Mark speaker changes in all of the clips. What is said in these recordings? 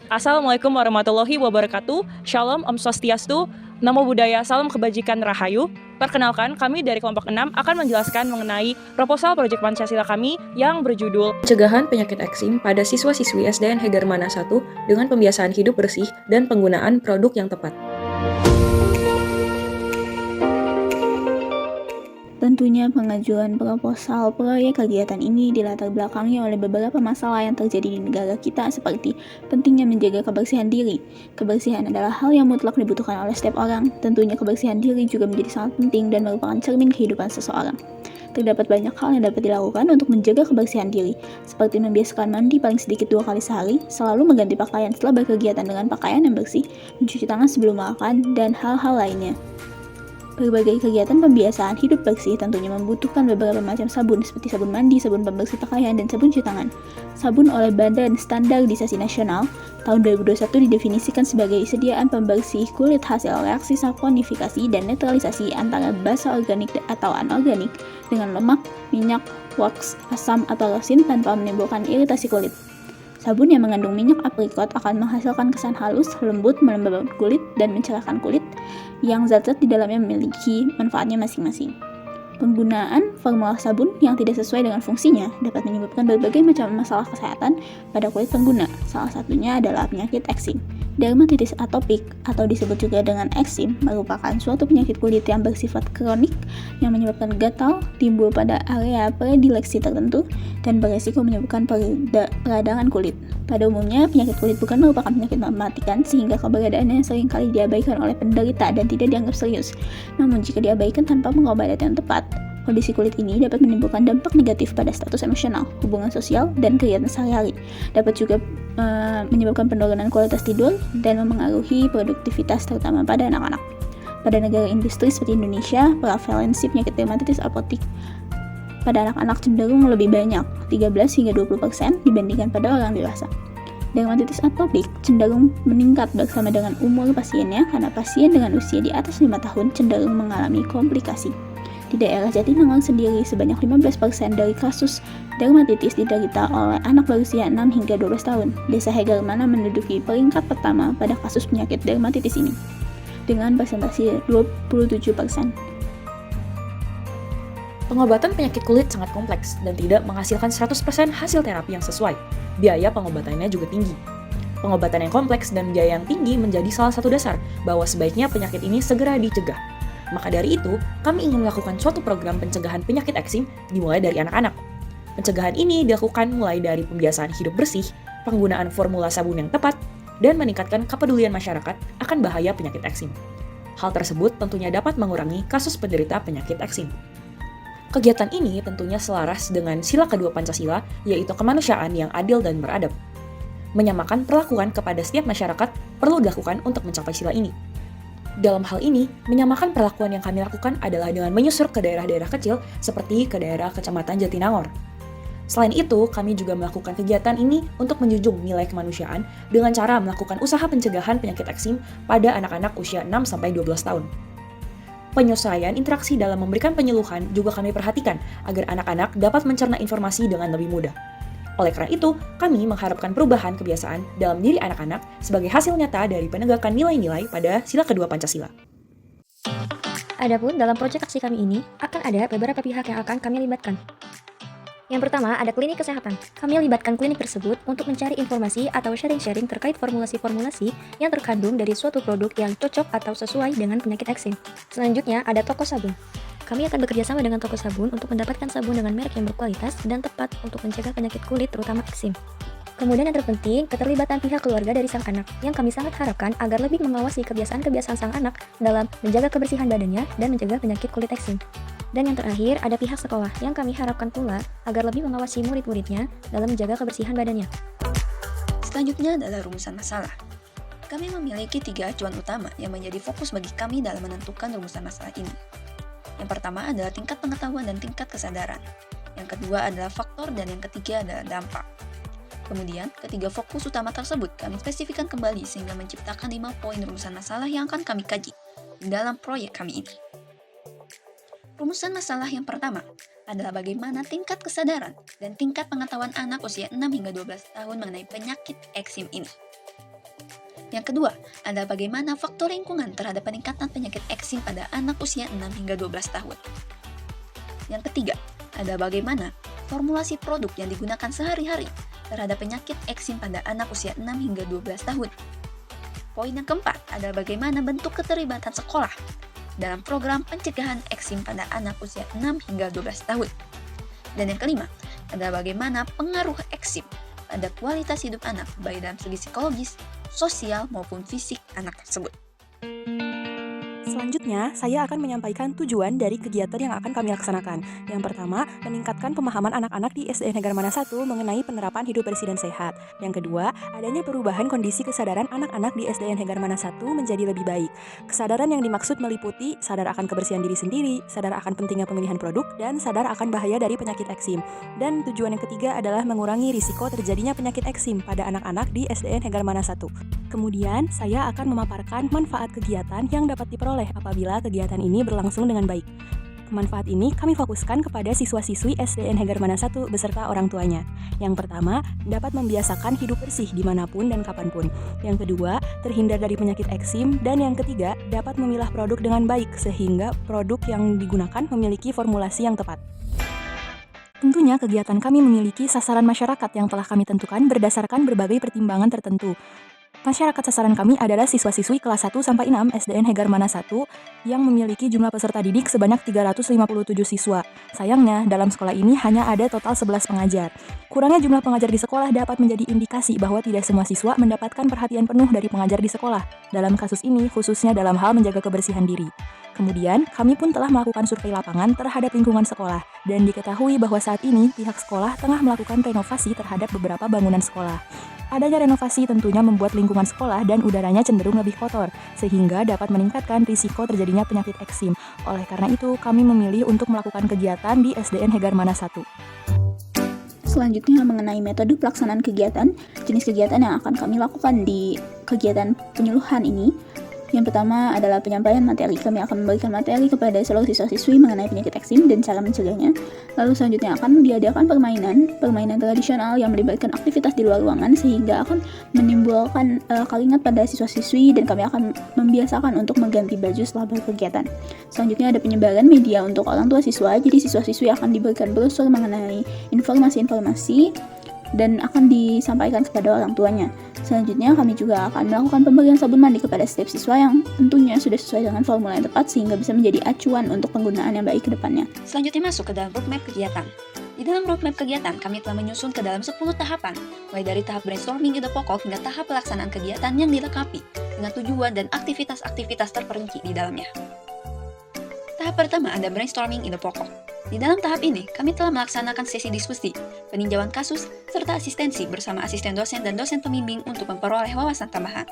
Speaker 1: Assalamualaikum warahmatullahi wabarakatuh. Shalom, Om Swastiastu, Namo Buddhaya, Salam Kebajikan Rahayu. Perkenalkan, kami dari kelompok 6 akan menjelaskan mengenai proposal proyek Pancasila kami yang berjudul Pencegahan Penyakit Eksim pada Siswa-siswi SDN Hegermana 1 dengan Pembiasaan Hidup Bersih dan Penggunaan Produk yang Tepat.
Speaker 2: Tentunya pengajuan proposal proyek kegiatan ini dilatar belakangi oleh beberapa masalah yang terjadi di negara kita seperti pentingnya menjaga kebersihan diri. Kebersihan adalah hal yang mutlak dibutuhkan oleh setiap orang. Tentunya kebersihan diri juga menjadi sangat penting dan merupakan cermin kehidupan seseorang. Terdapat banyak hal yang dapat dilakukan untuk menjaga kebersihan diri, seperti membiasakan mandi paling sedikit 2 kali sehari, selalu mengganti pakaian setelah berkegiatan dengan pakaian yang bersih, mencuci tangan sebelum makan, dan hal-hal lainnya. Berbagai kegiatan pembiasaan hidup bersih tentunya membutuhkan beberapa macam sabun seperti sabun mandi, sabun pembersih pakaian, dan sabun cuci tangan. Sabun oleh Badan Standarisasi Nasional tahun 2021 didefinisikan sebagai sediaan pembersih kulit hasil reaksi saponifikasi dan netralisasi antara basa organik atau anorganik dengan lemak, minyak, wax, asam, atau resin tanpa menimbulkan iritasi kulit. Sabun yang mengandung minyak aprikot akan menghasilkan kesan halus, lembut, melembabkan kulit, dan mencerahkan kulit yang zat-zat di dalamnya memiliki manfaatnya masing-masing. Penggunaan formula sabun yang tidak sesuai dengan fungsinya dapat menyebabkan berbagai macam masalah kesehatan pada kulit pengguna. Salah satunya adalah penyakit eksim. Dermatitis atopik atau disebut juga dengan eksim merupakan suatu penyakit kulit yang bersifat kronik yang menyebabkan gatal, timbul pada area predileksi tertentu, dan beresiko menyebabkan peradangan kulit. Pada umumnya, penyakit kulit bukan merupakan penyakit mematikan sehingga keberadaannya seringkali diabaikan oleh penderita dan tidak dianggap serius. Namun jika diabaikan tanpa pengobatan yang tepat, kondisi kulit ini dapat menimbulkan dampak negatif pada status emosional, hubungan sosial, dan kegiatan sehari-hari. Dapat juga menyebabkan penurunan kualitas tidur dan memengaruhi produktivitas terutama pada anak-anak. Pada negara industri seperti Indonesia, prevalensi penyakit dermatitis atopik pada anak-anak cenderung lebih banyak, 13 hingga 20% dibandingkan pada orang dewasa. Dermatitis atopik cenderung meningkat bersama dengan umur pasiennya karena pasien dengan usia di atas 5 tahun cenderung mengalami komplikasi. Di daerah Jatinangor sendiri, sebanyak 15% dari kasus dermatitis diderita oleh anak berusia 6 hingga 12 tahun. Desa Hegermana menduduki peringkat pertama pada kasus penyakit dermatitis ini, dengan persentase 27%.
Speaker 1: Pengobatan penyakit kulit sangat kompleks dan tidak menghasilkan 100% hasil terapi yang sesuai. Biaya pengobatannya juga tinggi. Pengobatan yang kompleks dan biaya yang tinggi menjadi salah satu dasar bahwa sebaiknya penyakit ini segera dicegah. Maka dari itu, kami ingin melakukan suatu program pencegahan penyakit eksim dimulai dari anak-anak. Pencegahan ini dilakukan mulai dari pembiasaan hidup bersih, penggunaan formula sabun yang tepat, dan meningkatkan kepedulian masyarakat akan bahaya penyakit eksim. Hal tersebut tentunya dapat mengurangi kasus penderita penyakit eksim. Kegiatan ini tentunya selaras dengan sila kedua Pancasila, yaitu kemanusiaan yang adil dan beradab. Menyamakan perlakuan kepada setiap masyarakat perlu dilakukan untuk mencapai sila ini. Dalam hal ini, menyamakan perlakuan yang kami lakukan adalah dengan menyusur ke daerah-daerah kecil seperti ke daerah Kecamatan Jatinangor. Selain itu, kami juga melakukan kegiatan ini untuk menjunjung nilai kemanusiaan dengan cara melakukan usaha pencegahan penyakit eksim pada anak-anak usia 6-12 tahun. Penyesuaian interaksi dalam memberikan penyuluhan juga kami perhatikan agar anak-anak dapat mencerna informasi dengan lebih mudah. Oleh karena itu, kami mengharapkan perubahan kebiasaan dalam diri anak-anak sebagai hasil nyata dari penegakan nilai-nilai pada sila kedua Pancasila.
Speaker 3: Adapun dalam proyek aksi kami ini, akan ada beberapa pihak yang akan kami libatkan. Yang pertama, ada klinik kesehatan. Kami libatkan klinik tersebut untuk mencari informasi atau sharing-sharing terkait formulasi-formulasi yang terkandung dari suatu produk yang cocok atau sesuai dengan penyakit eksim. Selanjutnya, ada toko sabun. Kami akan bekerjasama dengan toko sabun untuk mendapatkan sabun dengan merek yang berkualitas dan tepat untuk mencegah penyakit kulit terutama eksim. Kemudian yang terpenting, keterlibatan pihak keluarga dari sang anak, yang kami sangat harapkan agar lebih mengawasi kebiasaan-kebiasaan sang anak dalam menjaga kebersihan badannya dan mencegah penyakit kulit eksim. Dan yang terakhir, ada pihak sekolah, yang kami harapkan pula agar lebih mengawasi murid-muridnya dalam menjaga kebersihan badannya.
Speaker 4: Selanjutnya adalah rumusan masalah. Kami memiliki 3 acuan utama yang menjadi fokus bagi kami dalam menentukan rumusan masalah ini. Yang pertama adalah tingkat pengetahuan dan tingkat kesadaran. Yang kedua adalah faktor dan yang ketiga adalah dampak. Kemudian, ketiga fokus utama tersebut kami spesifikkan kembali sehingga menciptakan 5 poin rumusan masalah yang akan kami kaji dalam proyek kami ini. Rumusan masalah yang pertama adalah bagaimana tingkat kesadaran dan tingkat pengetahuan anak usia 6 hingga 12 tahun mengenai penyakit eksim ini. Yang kedua, ada bagaimana faktor lingkungan terhadap peningkatan penyakit eksim pada anak usia 6 hingga 12 tahun. Yang ketiga, ada bagaimana formulasi produk yang digunakan sehari-hari terhadap penyakit eksim pada anak usia 6 hingga 12 tahun. Poin yang keempat, ada bagaimana bentuk keterlibatan sekolah dalam program pencegahan eksim pada anak usia 6 hingga 12 tahun. Dan yang kelima, ada bagaimana pengaruh eksim pada kualitas hidup anak, baik dalam segi psikologis, sosial, maupun fisik anak tersebut.
Speaker 5: Selanjutnya, saya akan menyampaikan tujuan dari kegiatan yang akan kami laksanakan. Yang pertama, meningkatkan pemahaman anak-anak di SDN Hegarmana 1 mengenai penerapan hidup bersih dan sehat. Yang kedua, adanya perubahan kondisi kesadaran anak-anak di SDN Hegarmana 1 menjadi lebih baik. Kesadaran yang dimaksud meliputi sadar akan kebersihan diri sendiri, sadar akan pentingnya pemilihan produk, dan sadar akan bahaya dari penyakit eksim. Dan tujuan yang ketiga adalah mengurangi risiko terjadinya penyakit eksim pada anak-anak di SDN Hegarmana 1. Kemudian, saya akan memaparkan manfaat kegiatan yang dapat diperoleh apabila kegiatan ini berlangsung dengan baik. Manfaat ini kami fokuskan kepada siswa-siswi SDN Hegarmana 1 beserta orang tuanya. Yang pertama, dapat membiasakan hidup bersih dimanapun dan kapanpun. Yang kedua, terhindar dari penyakit eksim. Dan yang ketiga, dapat memilah produk dengan baik sehingga produk yang digunakan memiliki formulasi yang tepat. Tentunya kegiatan kami memiliki sasaran masyarakat yang telah kami tentukan berdasarkan berbagai pertimbangan tertentu. Masyarakat sasaran kami adalah siswa-siswi kelas 1 sampai 6 SDN Hegarmana 1 yang memiliki jumlah peserta didik sebanyak 357 siswa. Sayangnya, dalam sekolah ini hanya ada total 11 pengajar. Kurangnya jumlah pengajar di sekolah dapat menjadi indikasi bahwa tidak semua siswa mendapatkan perhatian penuh dari pengajar di sekolah. Dalam kasus ini, khususnya dalam hal menjaga kebersihan diri. Kemudian, kami pun telah melakukan survei lapangan terhadap lingkungan sekolah dan diketahui bahwa saat ini pihak sekolah tengah melakukan renovasi terhadap beberapa bangunan sekolah. Adanya renovasi tentunya membuat lingkungan sekolah dan udaranya cenderung lebih kotor, sehingga dapat meningkatkan risiko terjadinya penyakit eksim. Oleh karena itu, kami memilih untuk melakukan kegiatan di SDN Hegarmana 1.
Speaker 2: Selanjutnya mengenai metode pelaksanaan kegiatan, jenis kegiatan yang akan kami lakukan di kegiatan penyuluhan ini. Yang pertama adalah penyampaian materi. Kami akan memberikan materi kepada seluruh siswa-siswi mengenai penyakit eksim dan cara mencegahnya. Lalu selanjutnya akan diadakan permainan tradisional yang melibatkan aktivitas di luar ruangan sehingga akan menimbulkan keringat pada siswa-siswi dan kami akan membiasakan untuk mengganti baju setelah berkegiatan. Selanjutnya ada penyebaran media untuk orang tua siswa. Jadi siswa-siswi akan diberikan brosur mengenai informasi-informasi dan akan disampaikan kepada orang tuanya. Selanjutnya kami juga akan melakukan pemberian sabun mandi kepada setiap siswa yang tentunya sudah sesuai dengan formula yang tepat sehingga bisa menjadi acuan untuk penggunaan yang baik ke depannya.
Speaker 4: Selanjutnya masuk ke dalam roadmap kegiatan. Di dalam roadmap kegiatan, kami telah menyusun ke dalam 10 tahapan, mulai dari tahap brainstorming ide pokok hingga tahap pelaksanaan kegiatan yang dilengkapi dengan tujuan dan aktivitas-aktivitas terperinci di dalamnya. Tahap pertama ada brainstorming ide pokok. Di dalam tahap ini, kami telah melaksanakan sesi diskusi, peninjauan kasus, serta asistensi bersama asisten dosen dan dosen pembimbing untuk memperoleh wawasan tambahan.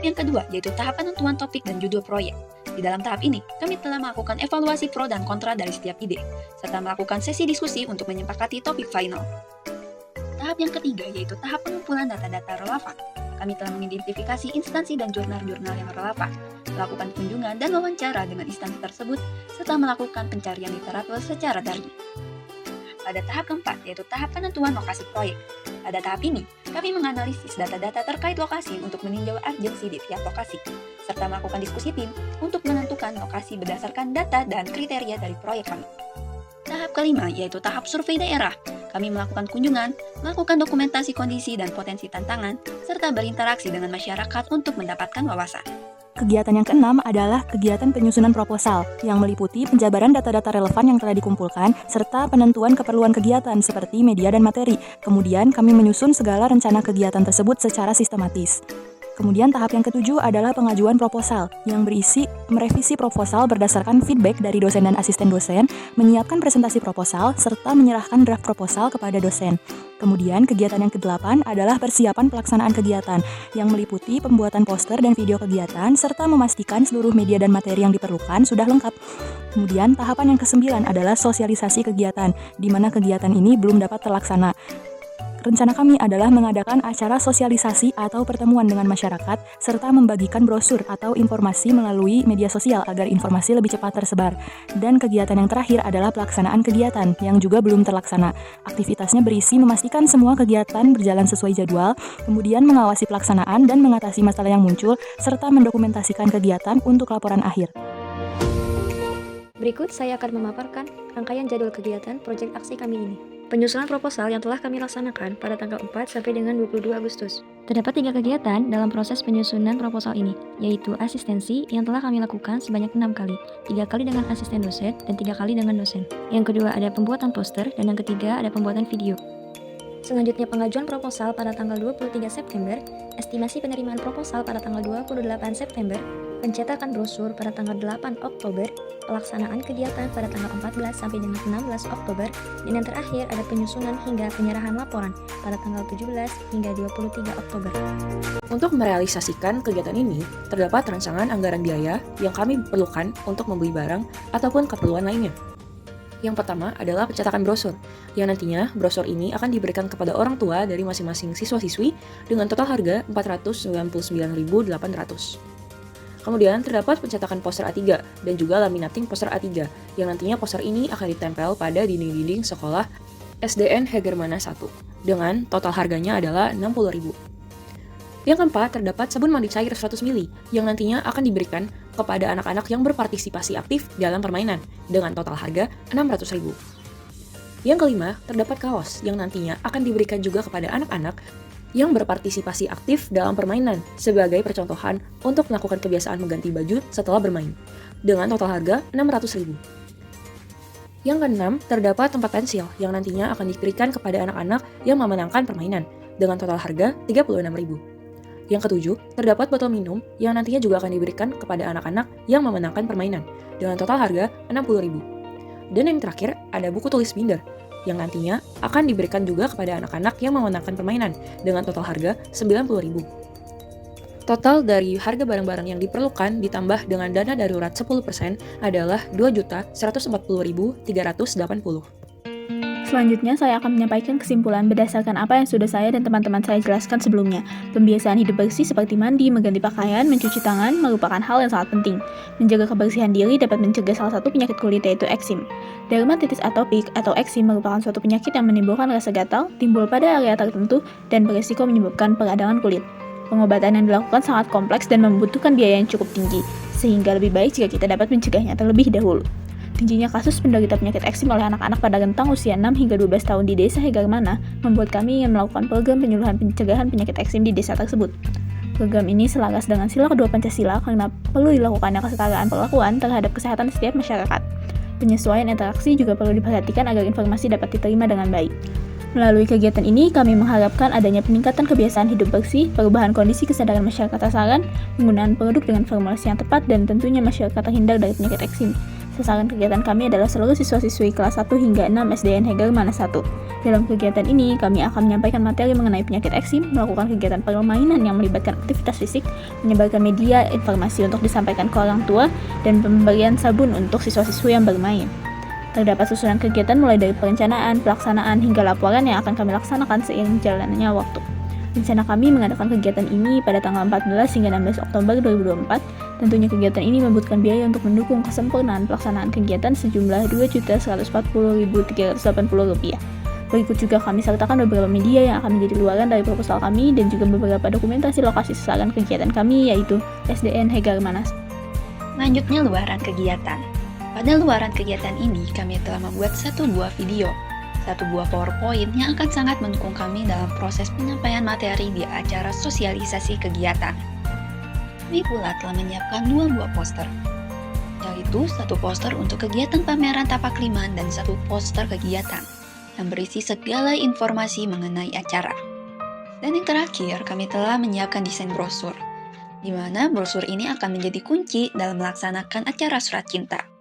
Speaker 4: Yang kedua, yaitu tahap penentuan topik dan judul proyek. Di dalam tahap ini, kami telah melakukan evaluasi pro dan kontra dari setiap ide, serta melakukan sesi diskusi untuk menyepakati topik final. Tahap yang ketiga, yaitu tahap pengumpulan data-data relevan. Kami telah mengidentifikasi instansi dan jurnal-jurnal yang relevan, melakukan kunjungan dan wawancara dengan instansi tersebut, serta melakukan pencarian literatur secara daring. Pada tahap keempat, yaitu tahap penentuan lokasi proyek. Pada tahap ini, kami menganalisis data-data terkait lokasi untuk meninjau urgensi di tiap lokasi, serta melakukan diskusi tim untuk menentukan lokasi berdasarkan data dan kriteria dari proyek kami. Tahap kelima, yaitu tahap survei daerah. Kami melakukan kunjungan, melakukan dokumentasi kondisi dan potensi tantangan, serta berinteraksi dengan masyarakat untuk mendapatkan wawasan.
Speaker 5: Kegiatan yang keenam adalah kegiatan penyusunan proposal yang meliputi penjabaran data-data relevan yang telah dikumpulkan serta penentuan keperluan kegiatan seperti media dan materi. Kemudian kami menyusun segala rencana kegiatan tersebut secara sistematis. Kemudian tahap yang ketujuh adalah pengajuan proposal yang berisi merevisi proposal berdasarkan feedback dari dosen dan asisten dosen, menyiapkan presentasi proposal, serta menyerahkan draft proposal kepada dosen. Kemudian kegiatan yang kedelapan adalah persiapan pelaksanaan kegiatan yang meliputi pembuatan poster dan video kegiatan, serta memastikan seluruh media dan materi yang diperlukan sudah lengkap. Kemudian tahapan yang kesembilan adalah sosialisasi kegiatan, di mana kegiatan ini belum dapat terlaksana. rencana kami adalah mengadakan acara sosialisasi atau pertemuan dengan masyarakat, serta membagikan brosur atau informasi melalui media sosial agar informasi lebih cepat tersebar. Dan kegiatan yang terakhir adalah pelaksanaan kegiatan yang juga belum terlaksana. Aktivitasnya berisi memastikan semua kegiatan berjalan sesuai jadwal, kemudian mengawasi pelaksanaan dan mengatasi masalah yang muncul, serta mendokumentasikan kegiatan untuk laporan akhir.
Speaker 3: Berikut saya akan memaparkan rangkaian jadwal kegiatan proyek aksi kami ini. Penyusunan proposal yang telah kami laksanakan pada tanggal 4 sampai dengan 22 Agustus. Terdapat 3 kegiatan dalam proses penyusunan proposal ini, yaitu asistensi yang telah kami lakukan sebanyak 6 kali, 3 kali dengan asisten dosen dan 3 kali dengan dosen. Yang kedua ada pembuatan poster dan yang ketiga ada pembuatan video. Selanjutnya pengajuan proposal pada tanggal 23 September, estimasi penerimaan proposal pada tanggal 28 September, pencetakan brosur pada tanggal 8 Oktober, pelaksanaan kegiatan pada tanggal 14 sampai dengan 16 Oktober, dan yang terakhir ada penyusunan hingga penyerahan laporan pada tanggal 17 hingga 23 Oktober.
Speaker 1: Untuk merealisasikan kegiatan ini, terdapat rancangan anggaran biaya yang kami perlukan untuk membeli barang ataupun keperluan lainnya. Yang pertama adalah pencetakan brosur, yang nantinya brosur ini akan diberikan kepada orang tua dari masing-masing siswa-siswi dengan total harga Rp499.800. Kemudian terdapat pencetakan poster A3 dan juga laminating poster A3, yang nantinya poster ini akan ditempel pada dinding-dinding sekolah SDN Hegermana 1, dengan total harganya adalah Rp60.000. Yang keempat, terdapat sabun mandi cair 100 ml yang nantinya akan diberikan kepada anak-anak yang berpartisipasi aktif dalam permainan dengan total harga Rp600.000. Yang kelima, terdapat kaos yang nantinya akan diberikan juga kepada anak-anak yang berpartisipasi aktif dalam permainan sebagai percontohan untuk melakukan kebiasaan mengganti baju setelah bermain dengan total harga Rp600.000. Yang keenam, terdapat tempat pensil yang nantinya akan diberikan kepada anak-anak yang memenangkan permainan dengan total harga Rp36.000. Yang ketujuh, terdapat botol minum yang nantinya juga akan diberikan kepada anak-anak yang memenangkan permainan dengan total harga Rp60.000. Dan yang terakhir, ada buku tulis binder yang nantinya akan diberikan juga kepada anak-anak yang memenangkan permainan dengan total harga Rp90.000. Total dari harga barang-barang yang diperlukan ditambah dengan dana darurat 10% adalah Rp2.140.380.
Speaker 2: Selanjutnya, saya akan menyampaikan kesimpulan berdasarkan apa yang sudah saya dan teman-teman saya jelaskan sebelumnya. Pembiasaan hidup bersih seperti mandi, mengganti pakaian, mencuci tangan merupakan hal yang sangat penting. Menjaga kebersihan diri dapat mencegah salah satu penyakit kulit yaitu eksim. Dermatitis atopik atau eksim merupakan suatu penyakit yang menimbulkan rasa gatal, timbul pada area tertentu, dan berisiko menyebabkan peradangan kulit. Pengobatan yang dilakukan sangat kompleks dan membutuhkan biaya yang cukup tinggi, sehingga lebih baik jika kita dapat mencegahnya terlebih dahulu. Tingginya kasus penderita penyakit eksim oleh anak-anak pada rentang usia 6 hingga 12 tahun di desa Hegermana membuat kami ingin melakukan program penyuluhan pencegahan penyakit eksim di desa tersebut. Program ini selaras dengan sila kedua Pancasila karena perlu dilakukannya kesetaraan perlakuan terhadap kesehatan setiap masyarakat. Penyesuaian interaksi juga perlu diperhatikan agar informasi dapat diterima dengan baik. Melalui kegiatan ini, kami mengharapkan adanya peningkatan kebiasaan hidup bersih, perubahan kondisi kesadaran masyarakat sasaran, penggunaan produk dengan formulasi yang tepat, dan tentunya masyarakat terhindar dari penyakit eksim. Sasaran kegiatan kami adalah seluruh siswa-siswi kelas 1 hingga 6 SDN Hegermana 1. Dalam kegiatan ini, kami akan menyampaikan materi mengenai penyakit eksim, melakukan kegiatan permainan yang melibatkan aktivitas fisik, menyebarkan media informasi untuk disampaikan ke orang tua, dan pemberian sabun untuk siswa-siswi yang bermain. Terdapat susunan kegiatan mulai dari perencanaan, pelaksanaan, hingga laporan yang akan kami laksanakan seiring jalannya waktu. Rencana kami mengadakan kegiatan ini pada tanggal 14 hingga 16 Oktober 2024. Tentunya kegiatan ini membutuhkan biaya untuk mendukung kesempurnaan pelaksanaan kegiatan sejumlah Rp2.140.380. Berikut juga kami sertakan beberapa media yang akan menjadi luaran dari proposal kami dan juga beberapa dokumentasi lokasi sasaran kegiatan kami yaitu SDN Hegermana.
Speaker 4: Selanjutnya, luaran kegiatan. Pada luaran kegiatan ini, kami telah membuat satu buah video, satu buah PowerPoint yang akan sangat mendukung kami dalam proses penyampaian materi di acara sosialisasi kegiatan. Kami pula telah menyiapkan 2 buah poster, yaitu satu poster untuk kegiatan pameran tapak liman dan satu poster kegiatan yang berisi segala informasi mengenai acara. Dan yang terakhir, kami telah menyiapkan desain brosur, di mana brosur ini akan menjadi kunci dalam melaksanakan acara surat cinta.